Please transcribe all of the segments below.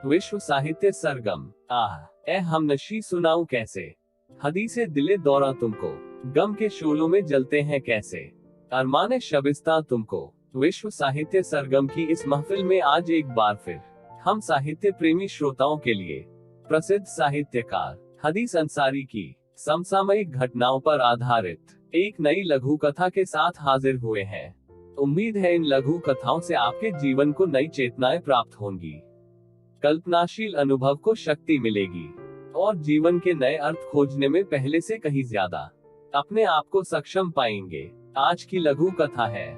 विश्व साहित्य सरगम। ए हमनशी सुनाऊं कैसे, हदीसे दिले दौरा तुमको, गम के शोलों में जलते हैं कैसे, अरमाने शबिस्ता तुमको। विश्व साहित्य सरगम की इस महफिल में आज एक बार फिर हम साहित्य प्रेमी श्रोताओं के लिए प्रसिद्ध साहित्यकार हदीस अंसारी की समसामयिक घटनाओं पर आधारित एक नई लघु कथा के साथ हाजिर हुए हैं। उम्मीद है इन लघु कथाओं से आपके जीवन को नई चेतनाएं प्राप्त होंगी, कल्पनाशील अनुभव को शक्ति मिलेगी और जीवन के नए अर्थ खोजने में पहले से कहीं ज्यादा अपने आप को सक्षम पाएंगे। आज की लघु कथा है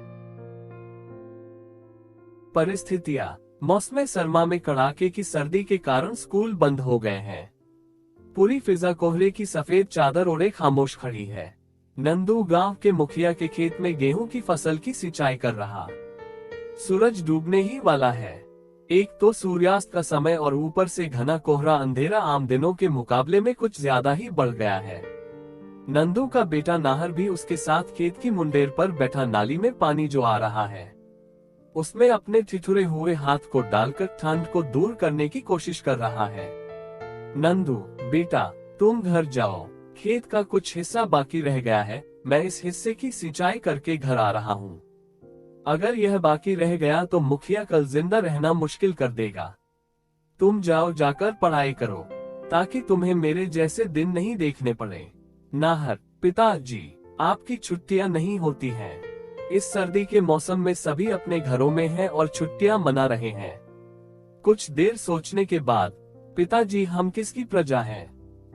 परिस्थितियां। मौसम सरमा में कड़ाके की सर्दी के कारण स्कूल बंद हो गए हैं। पूरी फिजा कोहरे की सफेद चादर ओढ़े खामोश खड़ी है। नंदू गांव के मुखिया के खेत में गेहूं की फसल की सिंचाई कर रहा। सूरज डूबने ही वाला है। एक तो सूर्यास्त का समय और ऊपर से घना कोहरा अंधेरा आम दिनों के मुकाबले में कुछ ज्यादा ही बढ़ गया है। नंदू का बेटा नाहर भी उसके साथ खेत की मुंडेर पर बैठा नाली में पानी जो आ रहा है उसमें अपने ठिठुरे हुए हाथ को डालकर ठंड को दूर करने की कोशिश कर रहा है। नंदू बेटा तुम घर जाओ, खेत का कुछ हिस्सा बाकी रह गया है, मैं इस हिस्से की सिंचाई करके घर आ रहा हूँ। अगर यह बाकी रह गया तो मुखिया कल जिंदा रहना मुश्किल कर देगा। तुम जाओ, जाकर पढ़ाई करो ताकि तुम्हें मेरे जैसे दिन नहीं देखने पड़े। नाहर पिताजी आपकी छुट्टियां नहीं होती हैं। इस सर्दी के मौसम में सभी अपने घरों में हैं और छुट्टियां मना रहे हैं। कुछ देर सोचने के बाद पिताजी हम किसकी प्रजा हैं?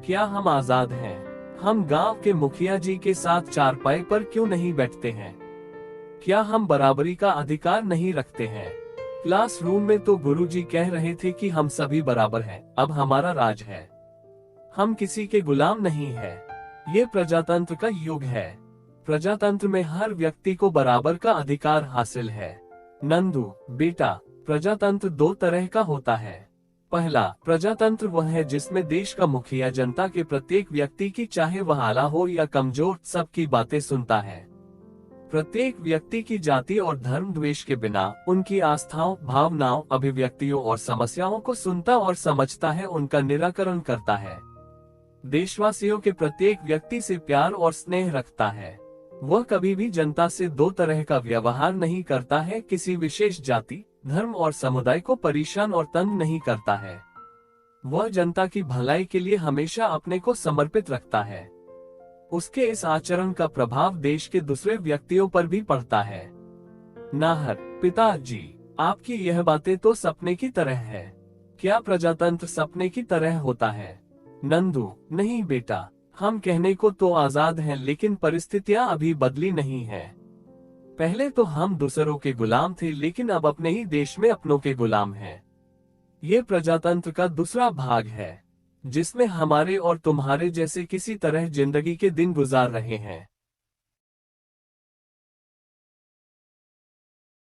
क्या हम आजाद हैं? हम गांव के मुखिया जी के साथ चारपाई पर क्यों नहीं बैठते हैं? क्या हम बराबरी का अधिकार नहीं रखते हैं? क्लासरूम में तो गुरुजी कह रहे थे कि हम सभी बराबर हैं, अब हमारा राज है, हम किसी के गुलाम नहीं है। ये प्रजातंत्र का युग है। प्रजातंत्र में हर व्यक्ति को बराबर का अधिकार हासिल है। नंदू बेटा प्रजातंत्र दो तरह का होता है। पहला प्रजातंत्र वह है जिसमें देश का मुखिया जनता के प्रत्येक व्यक्ति की, चाहे वह आला हो या कमजोर, सबकी बातें सुनता है। प्रत्येक व्यक्ति की जाति और धर्म द्वेष के बिना उनकी आस्थाओं, भावनाओं, अभिव्यक्तियों और समस्याओं को सुनता और समझता है, उनका निराकरण करता है। देशवासियों के प्रत्येक व्यक्ति से प्यार और स्नेह रखता है। वह कभी भी जनता से दो तरह का व्यवहार नहीं करता है, किसी विशेष जाति, धर्म और समुदाय को परेशान और तंग नहीं करता है। वह जनता की भलाई के लिए हमेशा अपने को समर्पित रखता है। उसके इस आचरण का प्रभाव देश के दूसरे व्यक्तियों पर भी पड़ता है। नाहर पिताजी आपकी यह बातें तो सपने की तरह है। क्या प्रजातंत्र सपने की तरह होता है? नंदू नहीं बेटा, हम कहने को तो आजाद हैं, लेकिन परिस्थितियां अभी बदली नहीं है। पहले तो हम दूसरों के गुलाम थे, लेकिन अब अपने ही देश में अपनों के गुलाम हैं। ये प्रजातंत्र का दूसरा भाग है जिसमें हमारे और तुम्हारे जैसे किसी तरह जिंदगी के दिन गुजार रहे हैं।